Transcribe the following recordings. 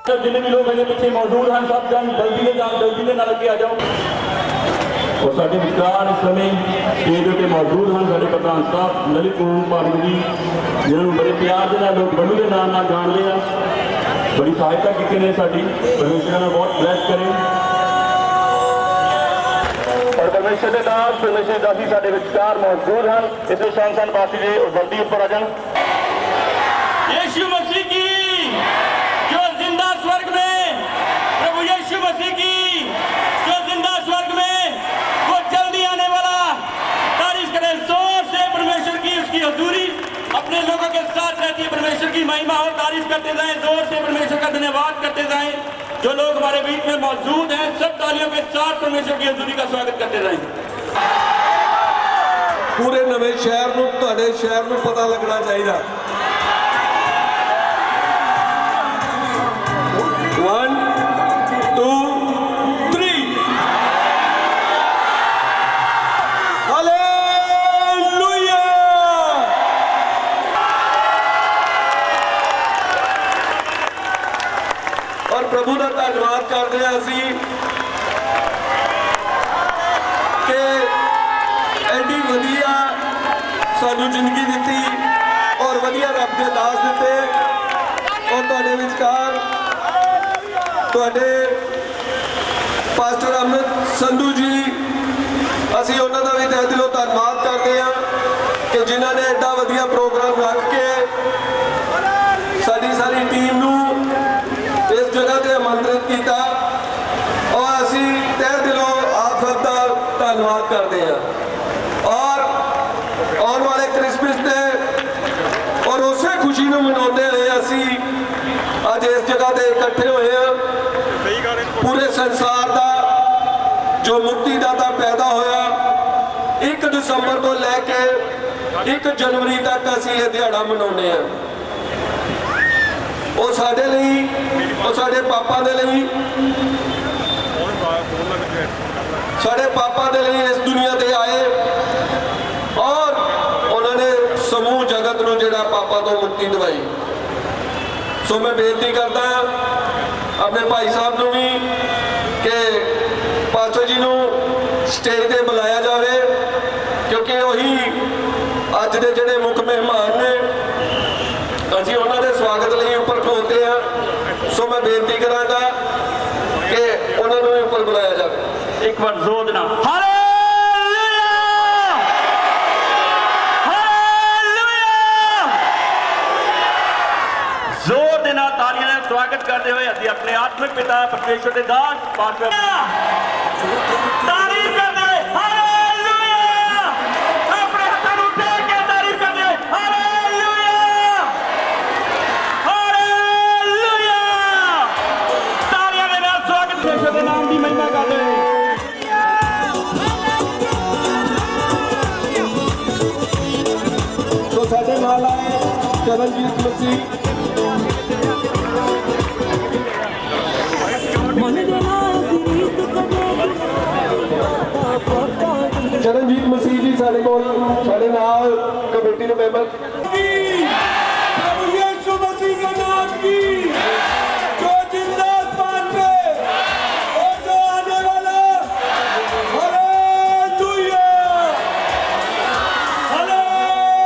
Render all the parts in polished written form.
जिन्हें भी लोग मेरे पीछे मौजूद हैं सब जन जल्दी ने नाल अगे आ जाओ। और साडे विचार इस समय स्टेज उत्ते मौजूद हैं साडे प्रधान साहब ललित मोहन पाटिल जी जिन्होंने बड़े प्यार के नाल लोग बलू के नाम जान लिया, बड़ी सहायता की ने साडी। परमेश्वर ने बहुत ब्लैस करें और परमेश्वर के दास परमेश्वर दासी साडे विचार मौजूद हैं। इसलिए सन वासी जी और जल्दी ऊपर आ जाए। यीशु मसीह की जो जिंदा स्वर्ग में, प्रभु यीशु मसीह की जो जिंदा स्वर्ग में, वो जल्दी आने वाला। तारीफ करें जोर से परमेश्वर की, उसकी हजूरी अपने लोगों के साथ रहती है। परमेश्वर की महिमा और तारीफ करते जाएं, जोर से परमेश्वर का धन्यवाद करते जाएं। जो लोग हमारे बीच में मौजूद हैं सब तालियों के साथ परमेश्वर की हजूरी का स्वागत करते जाएं। पूरे नवे शहर में तुहाडे शहर में पता लगना चाहिए। 1 2 3 हालेलुया। और प्रभु का धन्यवाद करते हैं असी कि एडी वधिया सानू जिंदगी दी और वधिया रब के दास दिते। और तुहाडे विचकार तुहाडे पास्टर अमित संधू जी असी उन्हों का भी तहे दिलों धन्यवाद करते हैं कि जिन्होंने एडा वधिया प्रोग्राम रख के साडी सारी टीम नू इस जगह से आमंत्रित किया। और असी तहे दिलों आप सबका धन्यवाद करते हैं। और आने वाले क्रिसमस ने और उस खुशी को मनाते हुए असी अज इस जगह से इकट्ठे हुए हैं। पूरे संसार का जो मुक्तिदाता पैदा होया 1 दिसंबर को लैके 1 जनवरी तक असी ये दिहाड़ा मनाने हैं। वो साडे लई, वो साडे पापा दे लई, साडे पापा दे लई इस दुनिया ते आए और उन्होंने समूह जगत नूं जिहड़ा पापा तो मुक्ति दिवाई। सो मैं बेनती करता अपने भाई साहब नूं भी कि पास्टर जी नूं स्टेज ते बुलाया जाए, क्योंकि वही अज दे जिहड़े मुख मेहमान ने असीं उन्हां दे स्वागत लई उपर खलोते हैं। सो मैं बेनती करांगा कि उन्हां नूं उपर बुलाया जाए। एक बार जोर देना स्वागत करते हुए अभी अपने आत्मिक पिता परमेश्वर के दास पास्टर तारीफ करते हालेलुया। अपने हाथों को उठा के तारीफ करते हालेलुया हालेलुया। तालियां के नाल स्वागत परमेश्वर के नाम की महिमा करते हैं। तो साडे नाल आए चरणजीत मसीह चरणजीत मसीह जी साढ़े को साढ़े नाल कमेटी के मेंबर प्रभु यीशु मसीह के नाम की जो जिंदा आसमान पे और जो आने वाला। हालेलुया हालेलुया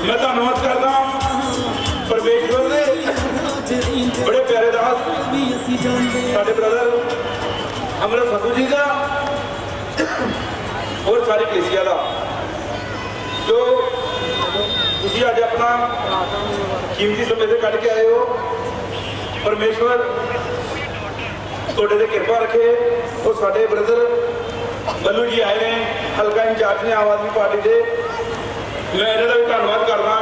मैं धन्यवाद करता परमेश्वर ने बड़े प्यारे दास साढ़े ब्रदर अमृत संधू जी का और सारी कलीसिया का जो तुम अज अपना कीमती समय से कट के आए हो। परमेश्वर थोड़े से कृपा रखे। और साढ़े ब्रदर बल्लू जी आए ने हल्का इंचार्ज ने आम आदमी पार्टी के, मैं इन्हों का भी धन्यवाद करना।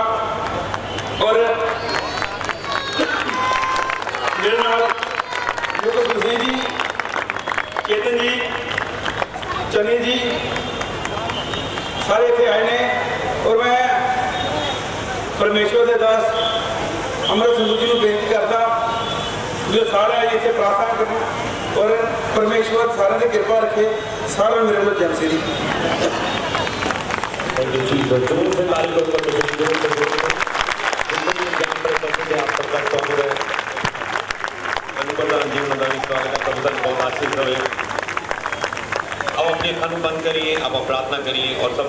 और मेरे नाल मुकेश मसीह जी, चेतन जी, चनी जी सारे इतने आए ने। और मैं परमेश्वर के दास अमृत संधू जी को बेनती करता जो सारे इतने प्रार्थना करें और परमेश्वर सारे की कृपा रखे। सारा मेरे को जन श्री अब अपने खानों बंद करिए, अब आप प्रार्थना करिए और सब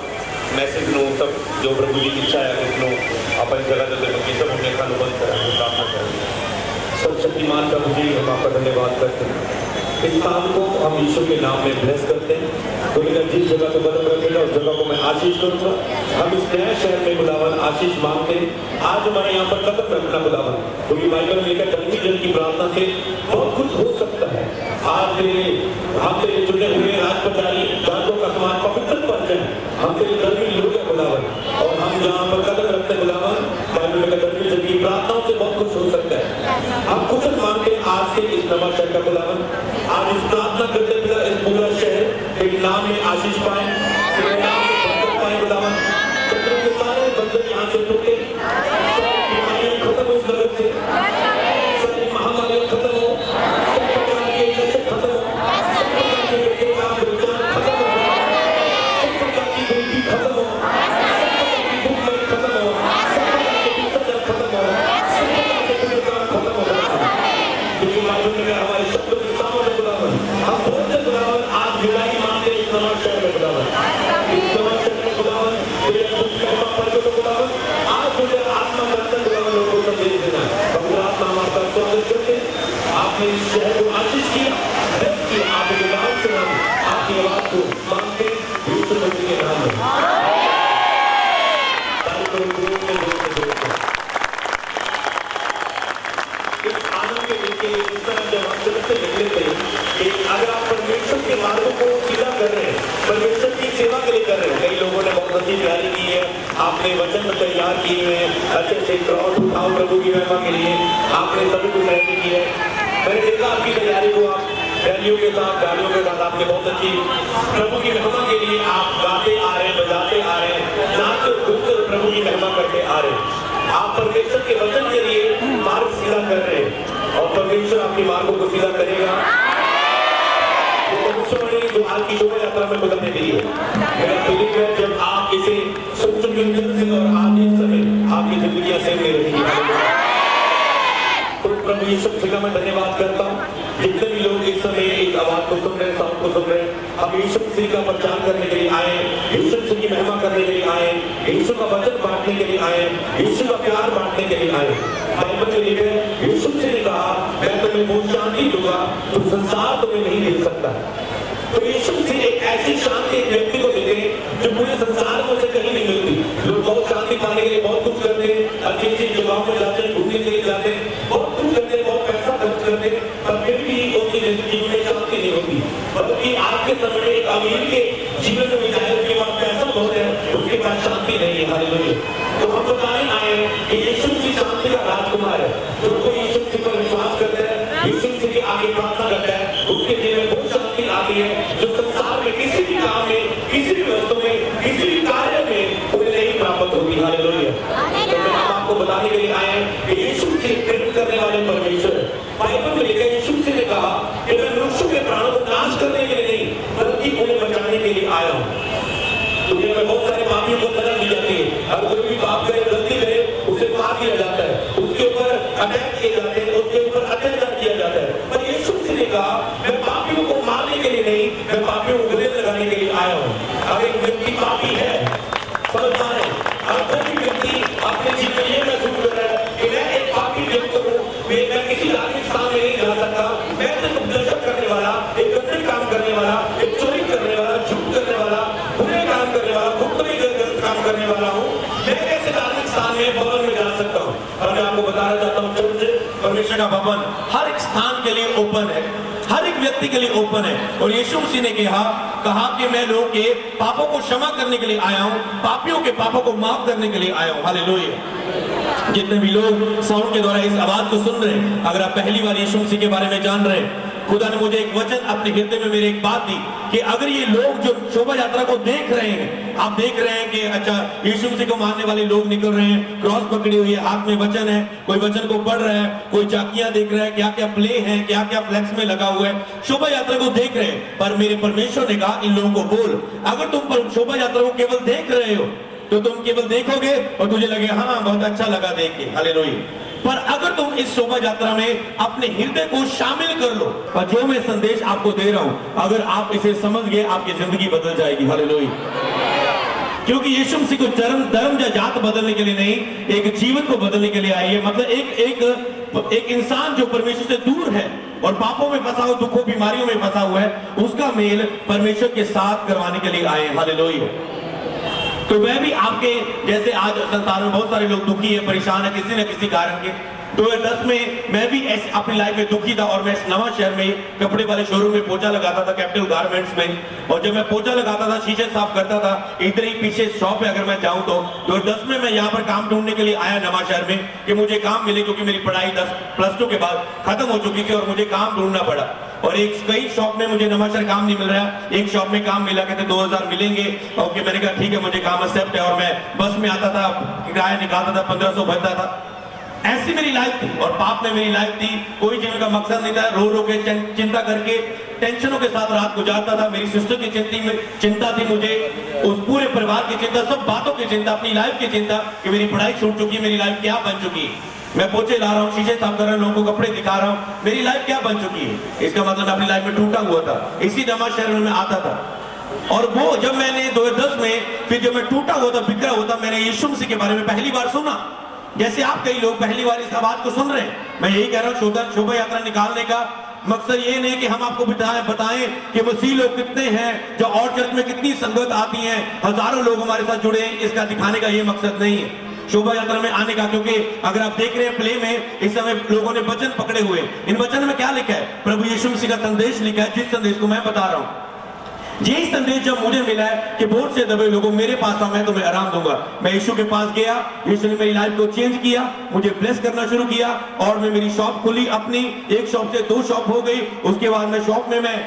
मैसेज लो, सब जो प्रभु जी की इच्छा है उसको अपन जगह जगह लोग सब अपने खानों बंद करें, प्रार्थना करें। सब शक्तिमान प्रभु जी हम आपका धन्यवाद करते हैं। इस काम को हम यीशु के नाम में ब्लेस करते हैं। तो जिस जगह को बंद रखेगा उस जगह को मैं आशीष करूंगा। हम इस नए शहर में बुलावन आशीष मांगते हैं। आज हमारे यहाँ पर कदम रखना बुलावन, क्योंकि बाइबल में लिखा धर्मी जन की प्रार्थना से बहुत कुछ हो सकता है। आज हम तेरे चुने हुए राजपचारी जातों का समान पवित्र पर्जन हम तेरे धर्मी लोग हैं बुलावन। और हम जहाँ पर कदम रखते हैं बुलावन, बाइबल में धर्मी जन की प्रार्थनाओं से बहुत कुछ हो सकता है। हम कुछ मांगते हैं आज से इस नवा शहर का बुलावन। आज इस प्रार्थना करते हुए इस पूरा शहर तेरे नाम में आशीष पाए, तेरे नाम में बरकत पाए बुलावन। शत्रु के सारे बंधन यहाँ से टूटे, सारी बीमारियां खत्म हो इस नगर से, सारी महामारियां खत्म हो, सब प्रकार के नशे खत्म हो, सब प्रकार के बेकार विचार खत्म हो, सब प्रकार की गरीबी खत्म हो, सब प्रकार की भूखमरी खत्म हो, सब प्रकार के भ्रष्टाचार खत्म हो, सब प्रकार के कुप्रथा खत्म हो। क्योंकि मालूम है हमारे शब्दों के सामने बुलावन, हम बोलते बुलावन, आज विदाई मांगते इस नवा शहर में बुलावन, इस नवा शहर में बुलावन, तेरे दुख महिमा पर्व को बुलावन। आज मुझे आत्मा करते बुलावन लोगों को संदेश देना है। पवित्र आत्मा हम आपका स्वागत करते हैं। आपने इस शहर को आशीष किया, दस किया, आपके नाम से हम आपकी आवाज को मांगते यीशु मसीह के नाम में। इस आनंद के लेके इस तरह जब हम चलते निकले थे कि अगर आप परमेश्वर के मार्गों को सीधा कर रहे हैं, परमेश्वर की सेवा के लिए कर रहे हैं। कई लोगों ने बहुत अच्छी तैयारी की है, आपने वचन तैयार किए हुए हैं, अच्छे से क्रॉस उठाओ प्रभु की महिमा के लिए, आपने सभी कुछ रेडी की है। मैंने देखा आपकी तैयारी को, आप रैलियों के साथ गाड़ियों के साथ आपने बहुत अच्छी प्रभु की महिमा के लिए आप गाते आ रहे हैं, बजाते आ रहे हैं, नाचते कूदते प्रभु की महिमा करते आ रहे हैं। आप परमेश्वर के वचन के लिए मार्ग सीधा कर रहे हैं और परमेश्वर आपके मार्गों को सीधा करेगा। जो आज की शोभा यात्रा में बदलने के लिए मेरा फीलिंग है, जब आप इसे सुन से और आज इस समय आपकी जिंदगी सेम में रहेगी। तो प्रभु यीशु मसीह का मैं धन्यवाद करता हूँ। जितने भी लोग इस समय इस आवाज को सुन रहे हैं, साउंड को सुन रहे हैं, हम यीशु मसीह का प्रचार करने के लिए आए, यीशु मसीह की महिमा करने के लिए आए, यीशु का वचन बांटने के लिए आए, यीशु का प्यार बांटने के लिए आए। बाइबल में लिखा है, यीशु मसीह ने कहा मैं तुम्हें वो शांति दूंगा जो संसार तुम्हें नहीं दे सकता। तो यीशु मसीह एक ऐसी शांति एक व्यक्ति को देते हैं जो पूरे संसार में उसे कहीं नहीं मिलती। लोग बहुत शांति पाने के लिए बहुत कुछ करते हैं, अच्छी अच्छी जगहों में जाते हैं, घूमने के लिए जाते हैं, बहुत कुछ करते हैं, बहुत पैसा खर्च करते हैं, पर फिर भी उनकी जिंदगी में शांति नहीं होती। बल्कि आज के समय में एक अमीर के जीवन में चाहे उसके पास पैसा बहुत है, उसके पास शांति नहीं है। हालेलुया। तो हम बताने आए हैं कि यीशु मसीह शांति का राजकुमार है। जो कोई यीशु मसीह पर विश्वास करता है, यीशु मसीह के आगे प्रार्थना करता है, उसके जीवन में बहुत शांति आती है जो संसार में किसी भी काम में, किसी भी वस्तु में, किसी भी कार्य में उन्हें नहीं प्राप्त होती। हालेलुया। तो मैं आपको बताने के लिए आए हैं कि यीशु मसीह प्रेम करने वाले परमेश्वर है। बाइबल में लिखा है, यीशु मसीह ने कहा कि मैं मनुष्यों के प्राणों को नाश करने के लिए नहीं बल्कि उन्हें बचाने के लिए आया हूँ। दुनिया में बहुत सारे पापियों को सजा दी जाती है। अगर कोई भी पाप करे, गलती करे, उसे मार दिया जाता है, उसके ऊपर अटैक किए जाते हैं, उसके ऊपर अत्याचार किया जाता है। पर यीशु मसीह ने कहा मैं पापियों को मारने के लिए नहीं, मैं पापियों को गले लगाने के लिए आया हूँ। अगर एक व्यक्ति पापी है, समझदार है, अगर कोई भी व्यक्ति अपने जीवन में ये महसूस कर रहा है कि मैं एक पापी व्यक्ति हूँ, मैं किसी धार्मिक स्थान में नहीं जा सकता, मैं स्थान में भवन में जा सकता हूँ। और मैं आपको बताना चाहता हूँ चर्च परमेश्वर का भवन हर एक स्थान के लिए ओपन है, हर एक व्यक्ति के लिए ओपन है। और यीशु मसीह ने कहा कि मैं लोगों के पापों को क्षमा करने के लिए आया हूँ, पापियों के पापों को माफ करने के लिए आया हूँ। हालेलुया। जितने भी लोग साउंड के द्वारा इस आवाज को सुन रहे हैं, अगर आप पहली बार यीशु मसीह के बारे में जान रहे हैं, खुदा ने मुझे एक वचन अपने हृदय में मेरे एक बात दी कि अगर ये लोग जो शोभा यात्रा को देख रहे हैं, आप देख रहे हैं कि अच्छा यीशु मसीह को मानने वाले लोग निकल रहे हैं, क्रॉस पकड़ी हुई है, हाथ में वचन है, कोई वचन को पढ़ रहा है, कोई चाकियां देख रहा है, क्या क्या प्ले है, क्या क्या फ्लैक्स में लगा हुआ है, शोभा यात्रा को देख रहे हैं। पर मेरे परमेश्वर ने कहा इन लोगों को बोल, अगर तुम शोभा यात्रा को केवल देख रहे हो तो तुम केवल देखोगे और तुझे लगे हाँ बहुत अच्छा लगा देख के, हालेलुया। पर अगर तुम इस शोभा यात्रा में अपने हृदय को शामिल कर लो, और जो मैं संदेश आपको दे रहा हूं अगर आप इसे समझ गए, आपकी जिंदगी बदल जाएगी। हालेलुया। क्योंकि यीशु मसीह को धर्म या जात बदलने के लिए नहीं, एक जीवन को बदलने के लिए आई है। मतलब एक इंसान जो परमेश्वर से दूर है और पापों में फंसा हुआ, दुखों बीमारियों में फंसा हुआ है, उसका मेल परमेश्वर के साथ करवाने के लिए आए। हालेलुया। तो मैं भी आपके जैसे आज संसार में बहुत सारे लोग दुखी है, परेशान है किसी न किसी कारण के। 2010 में मैं भी ऐसे अपनी लाइफ में दुखी था और मैं नवा शहर में कपड़े वाले शोरूम में पोछा लगाता था, कैपिटल गारमेंट्स में। और जब मैं पोछा लगाता था, शीशे साफ करता था, इधर ही पीछे शॉप है अगर मैं जाऊं तो 2010 में मैं यहाँ पर काम ढूंढने के लिए आया नवा शहर में कि मुझे काम मिले, क्योंकि मेरी पढ़ाई 10+2 के बाद खत्म हो चुकी थी और मुझे काम ढूंढना पड़ा। और कई शॉप में मुझे नवाशहर काम नहीं मिल रहा है, एक शॉप में काम मिला, कहते 2000 मिलेंगे। ओके, मैंने कहा ठीक है, मुझे काम एक्सेप्ट है। और मैं बस में आता था, किराया निकालता था, 1500 भरता था। ऐसी मेरी लाइफ थी और पाप में मेरी लाइफ थी। कोई जीवन का मकसद नहीं था, रो रो के चिंता करके टेंशनों के साथ रात गुजारता था। मेरी सिस्टर की चिंता थी, मुझे उस पूरे परिवार की चिंता, सब बातों की चिंता, अपनी लाइफ की चिंता कि मेरी पढ़ाई छूट चुकी है, मेरी लाइफ क्या बन चुकी है। मैं पोछे ला रहा हूँ, शीशे साफ कर रहा हूँ, लोगों को कपड़े दिखा रहा हूँ, मेरी लाइफ क्या बन चुकी है। इसका मतलब मैं अपनी लाइफ में टूटा हुआ था। इसी नवा शहर में मैं आता था और वो जब मैंने 2010 में फिर जब मैं टूटा हुआ था, बिखरा हुआ था, मैंने यीशु मसीह के बारे में पहली बार सुना। जैसे आप कई लोग पहली बार इस आवाज को सुन रहे हैं। मैं यही कह रहा हूँ, शोभा यात्रा निकालने का मकसद ये नहीं कि हम आपको बताएं कि मसीह लोग कितने हैं, जो और चर्च में कितनी संगत आती है, हजारों लोग हमारे साथ जुड़े हैं, इसका दिखाने का ये मकसद नहीं है शोभा यात्रा में आने का। क्योंकि अगर आप देख रहे हैं प्ले में इस समय लोगों ने वचन पकड़े हुए, इन वचन में क्या लिखा है? प्रभु यीशु मसीह का संदेश लिखा है, जिस संदेश को मैं बता रहा हूं। यही संदेश जब मुझे मिला है कि बोझ से दबे लोगों मेरे पास आओ, मैं तुम्हें आराम दूंगा। मैं यीशु के पास गया, यीशु ने मेरी लाइफ को चेंज किया, मुझे ब्लेस करना शुरू किया और मैं मेरी शॉप खुली अपनी, एक शॉप से 2 शॉप हो गई। उसके बाद मैं शॉप में मैं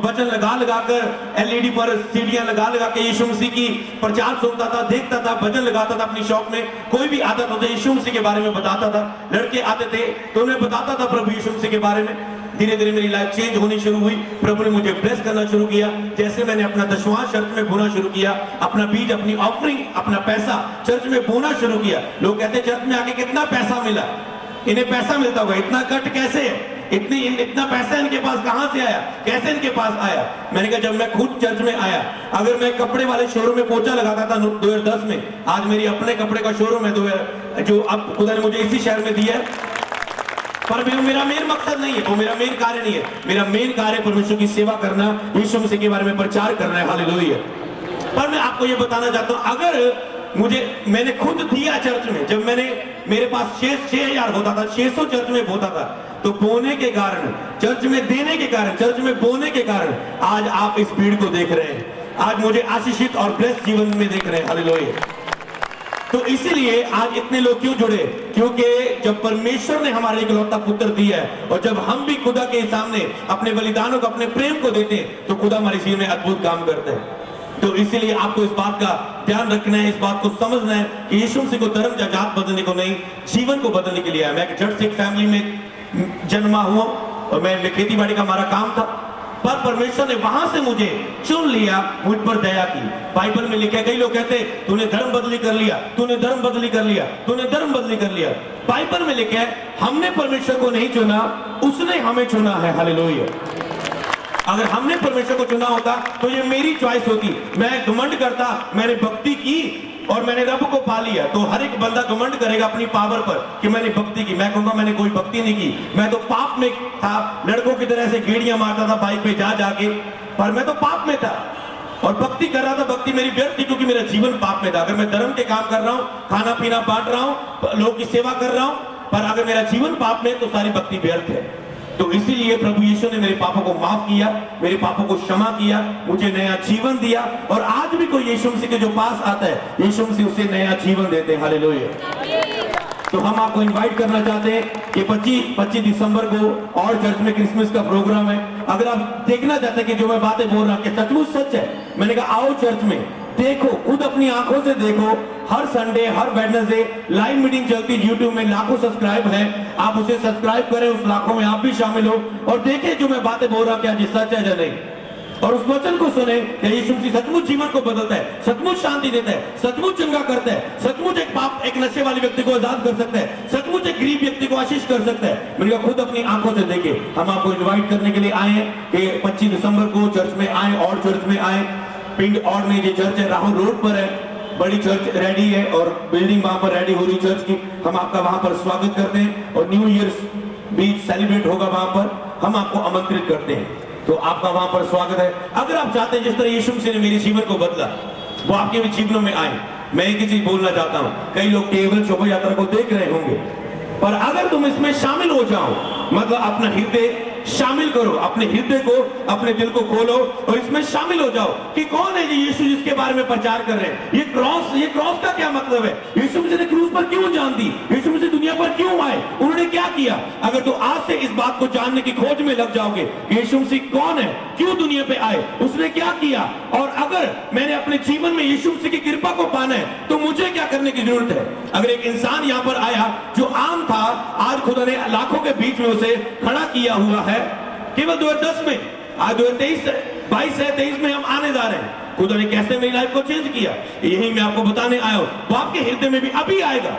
वचन लगा कर एलईडी पर सीढ़ियां लगा के यीशु मसीह की प्रचार सुनता था, देखता था, भजन लगाता था अपनी शॉप में। कोई भी आता था तो यीशु मसीह के बारे में बताता था, लड़के आते थे तो मैं बताता था प्रभु यीशु मसीह के बारे में। धीरे धीरे मेरी लाइफ चेंज होनी शुरू हुई, प्रभु ने मुझे ब्लेस करना शुरू किया। जैसे मैंने अपना दशवां चर्च में बोना शुरू किया, अपना बीज, अपनी ऑफरिंग, अपना पैसा चर्च में बोना शुरू किया। लोग कहते चर्च में आके कितना पैसा मिला, इन्हें पैसा मिलता होगा, इतना कट कैसे है, इतना पैसा इनके पास कहां से आया, कैसे इनके पास आया? मैंने कहा जब मैं खुद चर्च में आया, अगर मैं कपड़े वाले शोरूम में पोछा लगाता था 2010 में, आज मेरी अपने कपड़े का शोरूम है जो अब खुदा ने मुझे इसी शहर में दिया है। पर मेरा मेन मकसद नहीं है, वो मेरा मेन कार्य नहीं है। मेरा मेन कार्य परमेश्वर की सेवा करना, यीशु मसीह के बारे में प्रचार करना है। हालेलुया। पर मैं आपको ये बताना चाहता हूं, अगर मैंने खुद दिया चर्च में, जब मेरे पास 6000 होता था, 600 चर्च में होता था, तो बोने के कारण, चर्च में देने के कारण, चर्च में बोने के कारण आज आप इस भीड़ को देख रहे हैं, आज मुझे आशीषित और ब्लेस्ड जीवन में देख रहे हैं। हालेलुया। तो इसीलिए आज इतने लोग क्यों जुड़े? क्योंकि जब परमेश्वर ने हमारे इकलौता पुत्र दिया है और जब हम भी खुदा के सामने अपने बलिदानों को, अपने प्रेम को देते हैं, तो खुदा हमारे जीवन में अद्भुत काम करता है। तो इसीलिए आपको इस बात का ध्यान रखना है, इस बात को समझना है कि यीशु मसीह को धर्म या जात बदलने को नहीं, जीवन को बदलने के लिए आया। मैं जट सिख फैमिली में जन्मा हुआ और मैं खेती बाड़ी का हमारा काम था, पर परमेश्वर ने वहां से मुझे चुन लिया, मुझ पर दया की। बाइबल में लिखा है, कई लोग कहते हैं तूने धर्म बदली कर लिया, तूने धर्म बदली कर लिया, तूने धर्म बदली कर लिया। बाइबल में लिखा है हमने परमेश्वर को नहीं चुना, उसने हमें चुना है। हालेलुया। अगर हमने परमेश्वर को चुना होता तो ये मेरी चॉइस होती। मैं घमंड करता, मैंने भक्ति की और मैंने रब को पा लिया, तो हर एक बंदा घमंड करेगा अपनी पावर पर कि मैंने भक्ति की। मैं कहूंगा मैंने कोई भक्ति नहीं की, मैं तो पाप में था, लड़कों की तरह से गेड़ियां मारता था बाइक पे जा जाके, पर मैं तो पाप में था। और भक्ति कर रहा था, भक्ति मेरी व्यर्थ थी क्योंकि मेरा जीवन पाप में था। अगर मैं धर्म के काम कर रहा हूँ, खाना पीना बांट रहा हूँ, लोगों की सेवा कर रहा हूँ, पर अगर मेरा जीवन पाप में तो सारी भक्ति व्यर्थ है। तो इसीलिए प्रभु यीशु ने मेरे पापों को माफ किया, मेरे पापों को क्षमा किया, मुझे नया जीवन दिया। और आज भी कोई यीशु मसीह के जो पास आता है, यीशु मसीह उसे नया जीवन देते हैं। हालेलुया। तो हम आपको इनवाइट करना चाहते हैं कि 25 दिसंबर को और चर्च में क्रिसमस का प्रोग्राम है। अगर आप देखना चाहते हैं कि जो मैं बातें बोल रहा हूं कि सचमुच सच है, मैंने कहा आओ चर्च में देखो, खुद अपनी आंखों से देखो। हर संडे, हर वेडनेसडे लाइव मीटिंग चलती है यूट्यूब में, लाखों सब्सक्राइब है, आप उसे सब्सक्राइब करें, उस लाखों में आप भी शामिल हो और देखें जो मैं बातें बोल रहा हूं क्या जी सच है या नहीं। और उस वचन को सुने कि यीशु मसीह सचमुच जीवन को बदलता है, सचमुच शांति देता है, सचमुच चंगा करता है, सचमुच एक नशे वाले व्यक्ति को आजाद कर सकता है, सचमुच एक गरीब व्यक्ति को आशीष कर सकता है। मैंने कहा खुद अपनी आंखों से देखे। हम आपको इनवाइट करने के लिए आए हैं कि 25 दिसंबर को चर्च में आए और चर्च में आए। पिंड और में ये चर्च है, राहुल रोड पर है, बड़ी चर्च रेडी है और बिल्डिंग वहां पर रेडी हो रही चर्च की। हम आपका वहां पर स्वागत करते हैं और न्यू ईयर भी सेलिब्रेट होगा वहां पर, हम आपको आमंत्रित करते हैं। तो आपका वहां पर स्वागत है। अगर आप चाहते हैं जिस तरह यीशु मसीह ने मेरे जीवन को बदला वो आपके भी जीवनों में आए, मैं एक ही चीज बोलना चाहता हूं। कई लोग केवल शोभा यात्रा को देख रहे होंगे, पर अगर तुम इसमें शामिल हो जाओ, मतलब अपना हृदय शामिल करो, अपने हृदय को, अपने दिल को खोलो और इसमें शामिल हो जाओ कि कौन है ये यीशु जिसके बारे में प्रचार कर रहे हैं। ये क्रॉस का क्या मतलब है? यीशु मसीह ने क्रूस पर क्यों जान दी? यीशु मसीह दुनिया पर क्यों आए? उन्होंने क्या किया? अगर तो आज से इस बात को जानने की खोज में लग जाओगे कि यीशु मसीह कौन है, क्यों दुनिया पे आए, उसने क्या किया, और अगर मैंने अपने जीवन में यीशु मसीह की कृपा को पाना है तो मुझे क्या करने की जरूरत है। अगर एक इंसान यहाँ पर आया जो आम था, आज खुदा ने लाखों के बीच में उसे खड़ा किया हुआ है, केवल 2010 में, आज 2022 है, 23 में हम आने जा रहे हैं। खुदा ने कैसे मेरी लाइफ को चेंज किया, यही मैं आपको बताने आया हूं। वो आपके हृदय में भी अभी आएगा।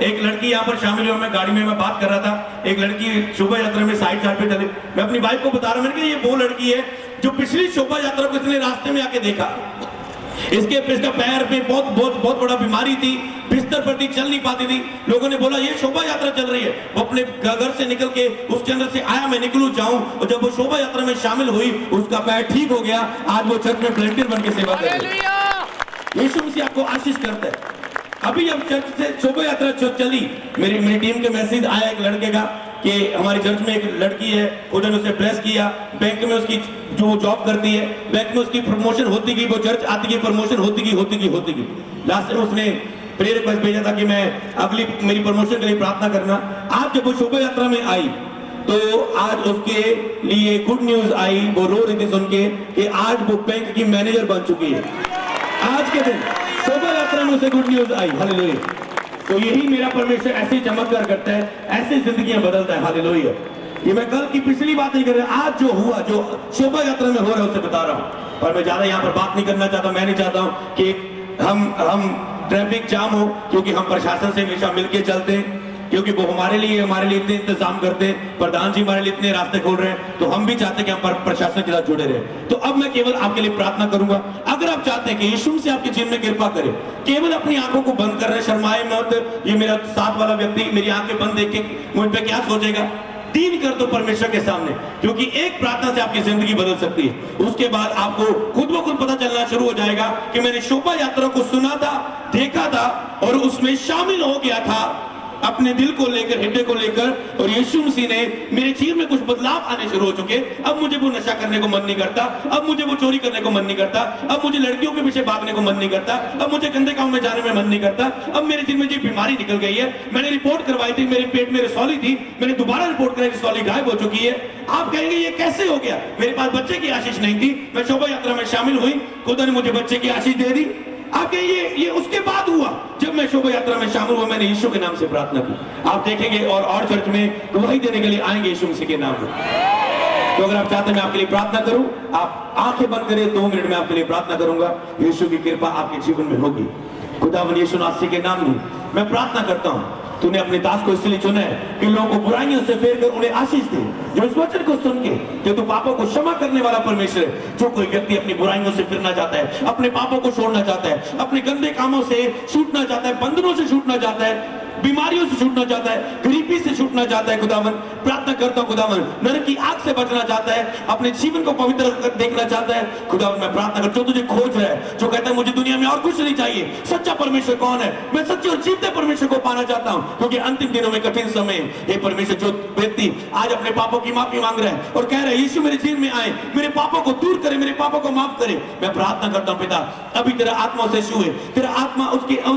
एक लड़की यहाँ पर शामिल हुई, मैं गाड़ी में मैं बात कर रहा था, एक लड़की शोभा यात्रा में साइड पे चली, मैं अपनी वाइफ को बता रहा, मैंने कहा ये वो लड़की है जो पिछली शोभा यात्रा को इसने रास्ते में आके देखा। इसके पैर में बहुत बड़ा बीमारी थी, बिस्तर पर थी, चल नहीं पाती थी। लोगों ने बोला ये शोभा यात्रा चल रही है। वो अपने घर से निकल के उसके अंदर से आया, मैं निकलूं जाऊं, और जब वो शोभा यात्रा में शामिल हुई उसका पैर ठीक हो गया। आज वो चर्च में वॉलंटियर बन के सेवा कर रही है। यीशु मसीह आपको आशीष करता है। अभी जब चर्च से शोभा यात्रा चली, मेरी टीम के मैसेज आया एक लड़के का कि हमारी चर्च में एक लड़की है, उन्होंने उसे ब्लेस किया, बैंक में उसकी जो वो जॉब करती है, बैंक में उसकी प्रमोशन होती गई, वो चर्च आती गई, प्रमोशन होती गई। लास्ट में उसने प्रेयर रिक्वेस्ट भेजा था कि मैं अगली मेरी प्रमोशन के लिए प्रार्थना करना। आज जब वो शोभा यात्रा में आई तो आज उसके लिए गुड न्यूज आई। वो रो रही थी सुन के कि आज वो बैंक की मैनेजर बन चुकी है। आज के दिन शोभा यात्रा में उसे गुड न्यूज आई। हालेलुया। तो यही मेरा परमेश्वर ऐसे चमत्कार करता है, ऐसे जिंदगियां बदलता है। हालेलुया। ये मैं कल की पिछली बात नहीं कर रहा, आज जो हुआ, जो शोभा यात्रा में हो रहा है उसे बता रहा हूं। पर मैं ज्यादा यहाँ पर बात नहीं करना चाहता। मैं नहीं चाहता हूं कि हम ट्रैफिक जाम हो, क्योंकि हम प्रशासन से हमेशा मिलके चलते हैं, क्योंकि वो हमारे लिए इतने इंतजाम करते हैं, प्रधान जी हमारे लिए इतने रास्ते खोल रहे हैं, तो हम भी चाहते हैं कि हम प्रशासन के साथ जुड़े रहे। तो अब मैं केवल आपके लिए प्रार्थना करूंगा। अगर आप चाहते हैं कि यीशु से आपके जीवन में कृपा करे, केवल अपनी आंखों को बंद कर रहे, शर्माए मत। ये मेरा साथ वाला व्यक्ति मेरी आंखें बंद देख के मुझ पे क्या सोचेगा? 3 कर दो परमेश्वर के सामने, क्योंकि एक प्रार्थना से आपकी जिंदगी बदल सकती है। उसके बाद आपको खुद ब खुद पता चलना शुरू हो जाएगा कि मैंने शोभा यात्रा को सुना था, देखा था और उसमें शामिल हो गया था अपने दिल को लेकर, हृदय को लेकर, और यीशु मसीह ने मेरे जीवन में कुछ बदलाव आने शुरू हो चुके। अब मुझे वो नशा करने को मन नहीं करता, अब मुझे वो चोरी करने को मन नहीं करता, अब मुझे लड़कियों के पीछे भागने को मन नहीं करता, अब मुझे गंदे काम में जाने में मन नहीं करता। अब मेरे जीवन में जो बीमारी निकल गई है, मैंने रिपोर्ट करवाई थी, मेरे पेट में रसौली थी, मैंने दोबारा रिपोर्ट कराई, रसौली गायब हो चुकी है। आप कहेंगे ये कैसे हो गया? मेरे पास बच्चे की आशीष नहीं थी, मैं शोभा यात्रा में शामिल हुई, खुदा ने मुझे बच्चे की आशीष दे दी। आप ये उसके बाद हुआ, जब मैं शोभा यात्रा में शामिल हुआ, मैंने यीशु के नाम से प्रार्थना की। आप देखेंगे और चर्च में गवाही देने के लिए आएंगे यीशु मसीह के नाम में। तो अगर आप चाहते हैं मैं आपके लिए प्रार्थना करूं, आप आंखें बंद करें, 2 मिनट में आपके लिए प्रार्थना करूंगा। यीशु की कृपा आपके जीवन में होगी। खुदावंद यीशु मसीह के नाम में मैं प्रार्थना करता हूं। तूने अपने दास को इसलिए चुना है कि लोगों को बुराइयों से फेर कर उन्हें आशीष दे। जो इस वचन को सुन के कि तू पापों को क्षमा करने वाला परमेश्वर है। जो कोई व्यक्ति अपनी बुराइयों से फिरना चाहता है, अपने पापों को छोड़ना चाहता है, अपने गंदे कामों से छूटना चाहता है, बंधनों से छूटना चाहता है, बीमारियों से छूटना चाहता है, गरीबी गरीबी से छूटना चाहता है खुदावन, प्रार्थना करता हूँ खुदावन, नरक की आग से बचना चाहता है, अपने जीवन को पवित्र देखना चाहता है खुदावन, मैं प्रार्थना कर, जो तुझे खोज रहा है, जो कहता है मुझे दुनिया में और कुछ नहीं चाहिए, सच्चा परमेश्वर कौन है, मैं सच्चे और जीवते परमेश्वर को पाना चाहता हूँ, क्योंकि अंतिम दिनों में कठिन समय, हे परमेश्वर, जो व्यक्ति आज अपने पापों की माफी मांग रहा है और कह रहा है यीशु मेरे जीवन में आए, मेरे पापों को दूर करे, मेरे पापों को माफ करे, मैं प्रार्थना करता हूँ पिता, अभी तेरा आत्मा से छुए, तेरा आत्मा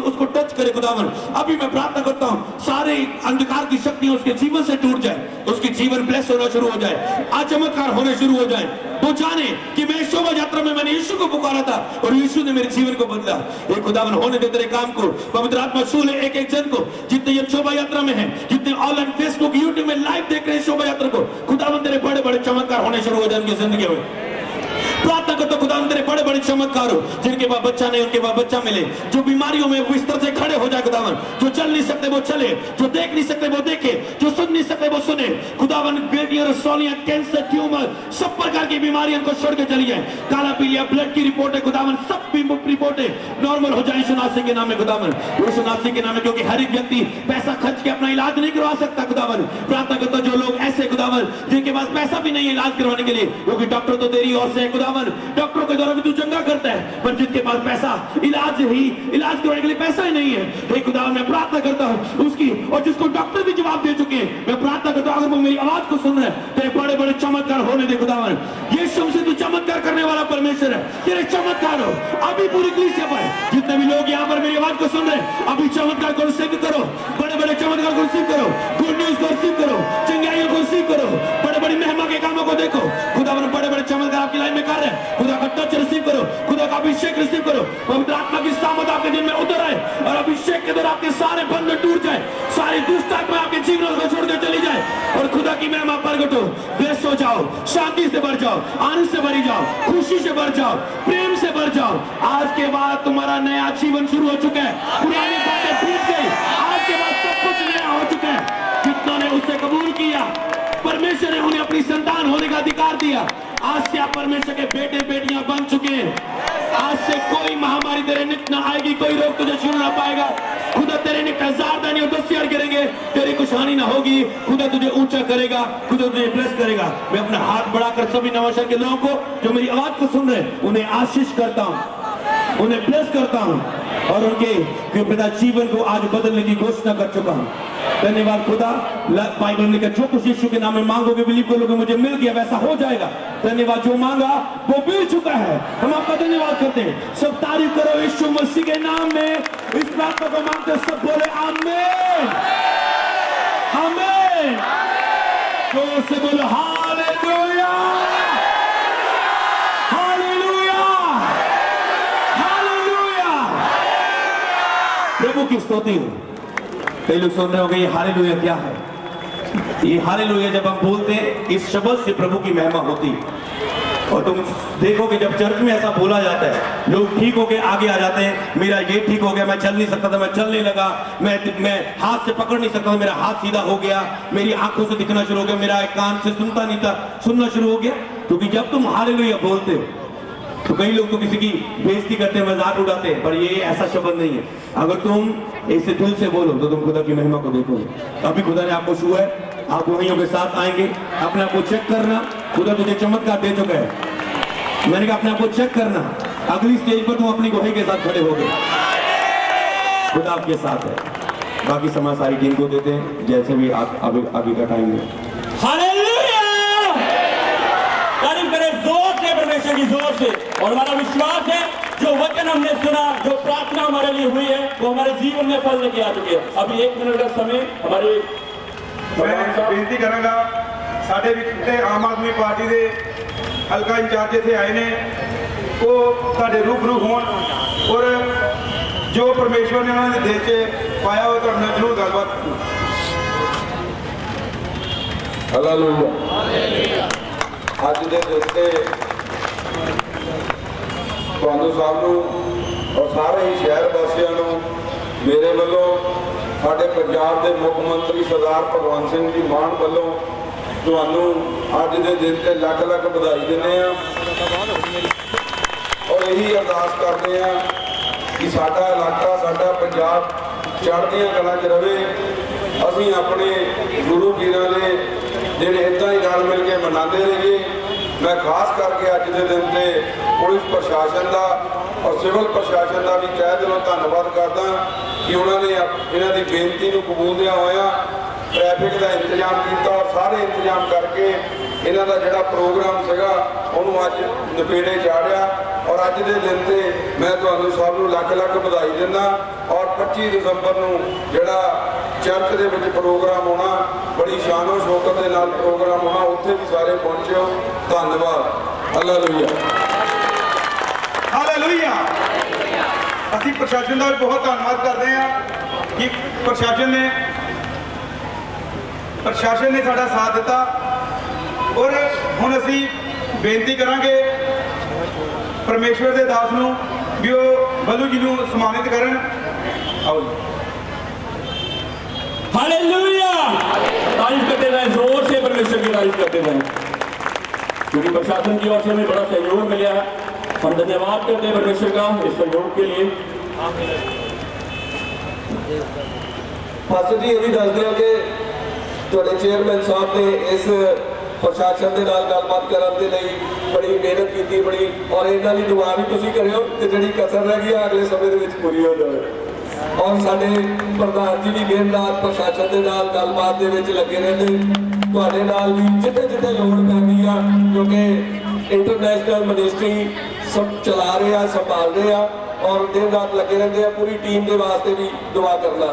उसको टच करे खुदावन, अभी मैं प्रार्थना करता हूँ सारे अंधकार की शक्तियां उसके जीवन से टूट जाए, उसके जीवन ब्लेस होना शुरू हो जाए, आज चमत्कार होने शुरू हो जाए, वो जाने कि मैं शोभा यात्रा में मैंने यीशु को पुकारा था और यीशु ने मेरे जीवन को बदला। ये खुदावन होने दे तेरे काम को, पवित्र आत्मा छू ले एक एक जन को, जितने ये शोभा यात्रा में है, जितने ऑनलाइन फेसबुक यूट्यूब में लाइव देख रहे हैं शोभा यात्रा को, खुदावन तेरे बड़े बड़े चमत्कार होने शुरू हो जाए उनकी जिंदगी में। प्रार्थना करता खुदा तेरे बड़े बड़े चमत्कार हो, जिनके पास बच्चा नहीं उनके पास बच्चा मिले, जो बीमारियों में बिस्तर से खड़े हो जाए खुदावन, जो चल नहीं सकते वो चले, जो देख नहीं सकते वो देखे, जो सुन नहीं सकते वो सुने खुदावन, बेटियां, रसौलियां, कैंसर, ट्यूमर, सब प्रकार की बीमारियां को छोड़ के चली जाए, काला पीलिया, ब्लड की रिपोर्ट है खुदावन, सब रिपोर्टें नॉर्मल हो जाए यीशु नासरी के नाम में खुदावन, यीशु नासरी के नाम में, क्योंकि हर एक व्यक्ति पैसा खर्च के अपना इलाज नहीं करवा सकता खुदावन। प्रार्थना करता जो लोग ऐसे खुदावन जिनके पास पैसा भी नहीं है इलाज करवाने के लिए, क्योंकि डॉक्टर तो तेरी ओर से है खुदावन, डॉक्टरों के द्वारा भी तू चंगा करता है, पर जिसके पास पैसा इलाज करवाने के लिए पैसा ही नहीं है, हे खुदावन मैं प्रार्थना करता हूँ उसकी, और जिसको डॉक्टर भी जवाब दे चुके हैं, मैं प्रार्थना करता हूँ अगर वो मेरी आवाज को सुन रहे हैं, तेरे बड़े बड़े चमत्कार होने दे खुदावन, यीशु से तू चमत्कार करने वाला परमेश्वर है, तेरे चमत्कार हो अभी पूरी कलीसिया पर, जितने भी लोग यहाँ पर मेरी आवाज को सुन रहे हैं, अभी चमत्कार को रिसीव करो, बड़े बड़े चमत्कार को रिसीव करो, गुड न्यूज को रिसीव करो, चंगाइयों को रिसीव करो, बड़े बड़ी महिमा के कामों को देखो खुदावन, बड़े बड़े चमत्कार आपकी लाइन में कर रहे हैं, खुदा का टच रिसीव करो, खुदा का अभिषेक रिसीव करो, पवित्र आत्मा की सामर्थ आपके दिन में उतर आए और अभिषेक के द्वारा आपके सारे बंधन टूट जाए, सारी दुष्ट आत्मा आपके जीवन को छोड़ के चली जाए और खुदा की महिमा प्रकट हो, ब्लेस हो जाओ, शांति से भर जाओ, आनंद से भरी जाओ, खुशी से भर जाओ, प्रेम से भर जाओ। आज के बाद तुम्हारा नया जीवन शुरू हो चुका है, पुरानी बातें टूट गई, आज के बाद सब कुछ नया हो चुका है। जितनों ने उससे कबूल किया, परमेश्वर ने उन्हें अपनी संतान होने का अधिकार दिया, आज से आप परमेश्वर के बेटे बेटियां बन चुके हैं। आज से कोई महामारी तेरे निकट न आएगी, कोई रोग तुझे छू ना पाएगा, खुदा तेरे निकट 1000 दानी और 10 यार गिरेंगे, तेरी कुछ हानि ना होगी, खुदा तुझे ऊंचा करेगा, खुदा तुझे ब्लेस करेगा। मैं अपना हाथ बढ़ाकर सभी नवाशहर के लोगों को जो मेरी आवाज को सुन रहे हैं उन्हें आशीष करता हूँ, उन्हें ब्लेस करता हूँ और उनके पिता जीवन को आज बदलने की घोषणा कर चुका हूँ। धन्यवाद खुदा, बाइबल में लिखा जो कुछ यीशु के नाम में मांगोगे, बिलीव करोगे मुझे मिल गया, वैसा हो जाएगा। धन्यवाद, जो मांगा वो मिल चुका है, हम आपका धन्यवाद करते हैं। सब तारीफ करो यीशु मसीह के नाम में, इस प्रार्थना को मांगते सब बोले आमीन, आमीन, जोर से बोलो हालेलुया, हालेलुया, हालेलुया। प्रभु की स्तुति हो। कई लोग सुन रहे होंगे ये हालेलुया क्या है? ये हालेलुया जब हम बोलते हैं इस शब्द से प्रभु की महिमा होती है। और तुम देखोगे जब चर्च में ऐसा बोला जाता है, लोग ठीक होके आगे आ जाते हैं, मेरा ये ठीक हो गया, मैं चल नहीं सकता था, मैं चलने लगा, मैं हाथ से पकड़ नहीं सकता था, मेरा हाथ सीधा हो गया, मेरी आंखों से दिखना शुरू हो गया, मेरा कान से सुनता नहीं था, सुनना शुरू हो गया। क्योंकि जब तुम हालेलुया बोलते हो तो कई लोग तो किसी की बेइज्जती करते हैं, मजाक उड़ाते हैं, पर ये ऐसा शब्द नहीं है। अगर तुम ऐसे दिल से बोलो तो तुम खुदा की महिमा को देखोगे। अभी खुदा ने आपको छुआ है, आप वहीं के साथ आएंगे, अपने आप को चेक करना, खुदा तुझे चमत्कार दे चुका है। मैंने कहा अपने आप को चेक करना, अगली स्टेज पर तुम अपनी गुहाई के साथ खड़े हो गए, खुदा आपके साथ है। बाकी समाज सारी टीम को देते हैं, जैसे भी आप आगे का टाइम है। हालेलुया! तारीफ करें जोर से परमेश्वर की, जोर से। और हमारा विश्वास है जो वचन हमने सुना, जो प्रार्थना हमारे लिए हुई है, वो हमारे जीवन में फल लेके आ चुके हैं। अभी 1 मिनट का समय हमारे मैं बेनती करांगा, साडे विच आम आदमी पार्टी के हल्का इंचार्ज इत्थे आए ने, वो तुहाडे रूबरू होण और जो परमेश्वर ने उन्होंने दिल च पाया वो तुहाडे नाल जरूर गलबात हालेलुया। ਅੱਜ ਦੇ ਦਿਨ ਤੇ ਤੁਹਾਨੂੰ ਸਭ ਨੂੰ ਔਰ ਸਾਰੇ ਹੀ ਸ਼ਹਿਰ ਵਾਸੀਆਂ ਨੂੰ ਮੇਰੇ ਵੱਲੋਂ ਸਾਡੇ ਪੰਜਾਬ ਦੇ ਮੁੱਖ ਮੰਤਰੀ ਸਰਦਾਰ ਭਗਵੰਤ ਸਿੰਘ ਜੀ ਮਾਨ ਵੱਲੋਂ ਤੁਹਾਨੂੰ ਅੱਜ ਦੇ ਦਿਨ ਤੇ ਲੱਖ ਲੱਖ ਵਧਾਈ ਦਿੰਦੇ ਆ ਔਰ ਇਹੀ ਅਰਦਾਸ ਕਰਦੇ ਆ ਕਿ ਸਾਡਾ ਇਲਾਕਾ, ਸਾਡਾ ਪੰਜਾਬ ਚੜ੍ਹਦੀਆਂ ਕਲਾਂ 'ਚ ਰਵੇ ਅਸੀਂ ਆਪਣੇ ਗੁਰੂ ਪੀਰਾਂ ਦੇ ਜਿਹੜੇ ਇੱਦਾਂ ਹੀ ਰਲ ਮਿਲ ਕੇ ਮਨਾਉਂਦੇ ਰਹੀਏ। ਮੈਂ ਖਾਸ ਕਰਕੇ ਅੱਜ ਦੇ ਦਿਨ ਤੇ ਪੁਲਿਸ ਪ੍ਰਸ਼ਾਸਨ ਦਾ ਔਰ ਸਿਵਲ ਪ੍ਰਸ਼ਾਸਨ ਦਾ ਵੀ ਤਹਿ ਦਿਲੋਂ ਧੰਨਵਾਦ ਕਰਦਾ ਕਿ ਉਹਨਾਂ ਨੇ ਇਹਨਾਂ ਦੀ ਬੇਨਤੀ ਨੂੰ ਕਬੂਲਦਿਆਂ ਹੋਇਆ ਟ੍ਰੈਫਿਕ ਦਾ ਇੰਤਜ਼ਾਮ ਕੀਤਾ ਔਰ ਸਾਰੇ ਇੰਤਜ਼ਾਮ ਕਰਕੇ ਇਹਨਾਂ ਦਾ ਜਿਹੜਾ ਪ੍ਰੋਗਰਾਮ ਸੀਗਾ ਉਹਨੂੰ ਅੱਜ ਨੇਪਰੇ ਚਾੜਿਆ। ਔਰ ਅੱਜ ਦੇ ਦਿਨ ਤੇ ਮੈਂ ਤੁਹਾਨੂੰ ਸਭ ਨੂੰ ਲੱਖ ਲੱਖ ਵਧਾਈ ਦਿੰਦਾ। ਔਰ 25 ਦਸੰਬਰ ਨੂੰ ਜਿਹੜਾ ਚਰਚ ਦੇ ਵਿੱਚ ਪ੍ਰੋਗਰਾਮ ਹੋਣਾ, ਬੜੀ ਸ਼ਾਨੋ ਸ਼ੌਕਤ ਦੇ ਨਾਲ ਪ੍ਰੋਗਰਾਮ ਹੋਣਾ, ਉੱਥੇ ਵੀ ਸਾਰੇ ਪਹੁੰਚਿਓ। ਧੰਨਵਾਦ। ਹਾਲੇਲੂਇਆ। ਹਾਲੇਲੂਇਆ। ਅਸੀਂ ਪ੍ਰਸ਼ਾਸਨ ਦਾ ਵੀ ਬਹੁਤ ਧੰਨਵਾਦ ਕਰਦੇ ਹਾਂ ਕਿ ਪ੍ਰਸ਼ਾਸਨ ਨੇ ਸਾਡਾ ਸਾਥ ਦਿੱਤਾ। ਔਰ ਹੁਣ ਅਸੀਂ ਬੇਨਤੀ ਕਰਾਂਗੇ ਪਰਮੇਸ਼ਵਰ ਦੇ ਦਾਸ ਨੂੰ ਵੀ ਉਹ ਬੱਲੂ ਜੀ ਨੂੰ ਸਨਮਾਨਿਤ ਕਰਨ। ਆਓ ਜੀ। हालेलुया। तारीफ करते रहे, जोर से परमेश्वर की तारीफ करते रहे, क्योंकि प्रशासन की ओर से हमें बड़ा सहयोग मिला है। हम धन्यवाद करते हैं परमेश्वर का इस सहयोग के लिए। ਪਾਸਟਰ ਜੀ ਇਹ ਵੀ ਦੱਸਦੇ ਆ ਕਿ ਤੁਹਾਡੇ ਚੇਅਰਮੈਨ ਸਾਹਿਬ ਨੇ ਇਸ ਪ੍ਰਸ਼ਾਸਨ ਦੇ ਨਾਲ ਗੱਲਬਾਤ ਕਰਨ ਦੇ ਲਈ ਬੜੀ ਮਿਹਨਤ ਕੀਤੀ, ਬੜੀ ਔਰ ਇਹਨਾਂ ਦੀ ਦੁਆ ਵੀ ਤੁਸੀਂ ਕਰਿਓ ਕਿ ਜਿਹੜੀ ਕਸਰ ਰਹਿ ਗਈ ਆ ਅਗਲੇ ਸਮੇਂ ਦੇ ਵਿੱਚ ਪੂਰੀ ਹੋ ਜਾਵੇ। ਔਰ ਸਾਡੇ ਪ੍ਰਧਾਨ ਜੀ ਵੀ ਦਿਨ ਰਾਤ ਪ੍ਰਸ਼ਾਸਨ ਦੇ ਨਾਲ ਗੱਲਬਾਤ ਦੇ ਵਿੱਚ ਲੱਗੇ ਰਹਿੰਦੇ, ਤੁਹਾਡੇ ਨਾਲ ਵੀ ਜਿੱਥੇ ਜਿੱਥੇ ਲੋੜ ਪੈਂਦੀ ਆ, ਕਿਉਂਕਿ ਇੰਟਰਨੈਸ਼ਨਲ ਮਿਨਿਸਟਰੀ ਸਭ ਚਲਾ ਰਹੇ ਆ, ਸੰਭਾਲ ਰਹੇ ਆ ਔਰ ਦਿਨ ਰਾਤ ਲੱਗੇ ਰਹਿੰਦੇ ਆ। ਪੂਰੀ ਟੀਮ ਦੇ ਵਾਸਤੇ ਵੀ ਦੁਆ ਕਰਨਾ।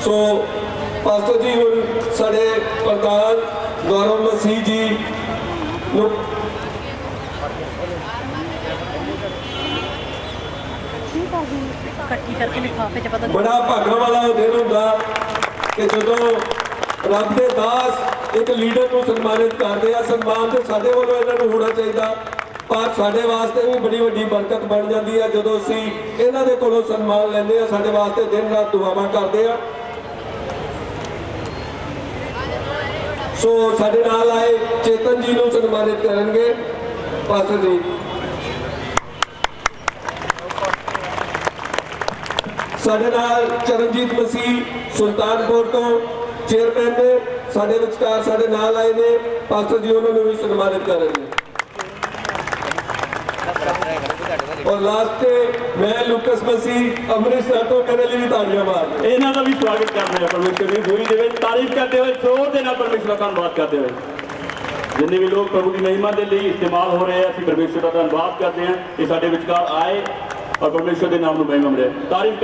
ਸੋ ਪਾਸਟਰ ਜੀ ਹੁਣ ਸਾਡੇ ਪ੍ਰਧਾਨ ਗੌਰਵ ਮਸੀਹ ਜੀ ਨੂੰ ਇਕੱਠੀ ਕਰਕੇ ਲਿਫਾਫੇ 'ਚ ਪਤਾ ਬੜਾ ਭਾਗਾਂ ਵਾਲਾ ਉਹ ਦਿਨ ਹੁੰਦਾ ਕਿ ਜਦੋਂ ਰੱਬ ਦੇ ਦਾਸ ਇੱਕ ਲੀਡਰ ਨੂੰ ਸਨਮਾਨਿਤ ਕਰਦੇ ਆ। ਸਨਮਾਨ ਤੇ ਸਾਡੇ ਵੱਲੋਂ ਇਹਨਾਂ ਨੂੰ ਹੋਣਾ ਚਾਹੀਦਾ, ਪਰ ਸਾਡੇ ਵਾਸਤੇ ਵੀ ਬੜੀ ਵੱਡੀ ਬਰਕਤ ਬਣ ਜਾਂਦੀ ਹੈ ਜਦੋਂ ਅਸੀਂ ਇਹਨਾਂ ਦੇ ਕੋਲੋਂ ਸਨਮਾਨ ਲੈਂਦੇ ਆ। ਸਾਡੇ ਵਾਸਤੇ ਦਿਨ ਰਾਤ ਦੁਆਵਾਂ ਕਰਦੇ ਆ। ਸੋ ਸਾਡੇ ਨਾਲ ਆਏ ਚੇਤਨ ਜੀ ਨੂੰ ਸਨਮਾਨਿਤ ਕਰਨਗੇ ਪਾਸਟਰ ਜੀ। ਸਾਡੇ ਨਾਲ ਚਰਨਜੀਤ ਮਸੀਹ ਸੁਲਤਾਨਪੁਰ ਤੋਂ ਚੇਅਰਮੈਨ ਨੇ ਸਾਡੇ ਵਿਚਕਾਰ ਸਾਡੇ ਨਾਲ ਆਏ ਨੇ। ਪਾਸਟਰ ਜੀ ਉਹਨਾਂ ਨੂੰ ਵੀ ਸਨਮਾਨਿਤ ਕਰਨਗੇ। ਔਰ ਲਾਸਟ ਤੇ ਮੈਂ ਲੂਕਸ ਮਸੀਹ ਅੰਮ੍ਰਿਤਸਰ ਤੋਂ ਮੇਰੇ ਲਈ ਵੀ ਤਾੜੀਆਂ ਮਾਰ ਇਹਨਾਂ ਦਾ ਵੀ ਸਵਾਗਤ ਕਰਦੇ ਹਾਂ ਪਰਮੇਸ਼ਰ ਦੀ ਹਜ਼ੂਰੀ ਦੇ ਵਿੱਚ, ਤਾਰੀਫ ਕਰਦੇ ਹੋਏ, ਜ਼ੋਰ ਦੇ ਨਾਲ ਪਰਮੇਸ਼ਰ ਦਾ ਧੰਨਵਾਦ ਕਰਦੇ ਹੋਏ। ਜਿੰਨੇ ਵੀ ਲੋਕ ਪ੍ਰਭੂ ਦੀ ਮਹਿਮਾ ਦੇ ਲਈ ਇਸਤੇਮਾਲ ਹੋ ਰਹੇ ਆ, ਅਸੀਂ ਪਰਮੇਸ਼ਰ ਦਾ ਧੰਨਵਾਦ ਕਰਦੇ ਹਾਂ ਕਿ ਸਾਡੇ ਵਿਚਕਾਰ ਆਏ ਔਰ ਪਰਮੇਸ਼ਰ ਦੇ ਨਾਮ ਨੂੰ ਮਹਿਮਾ ਮਿਲੇ। ਤਾਰੀਫ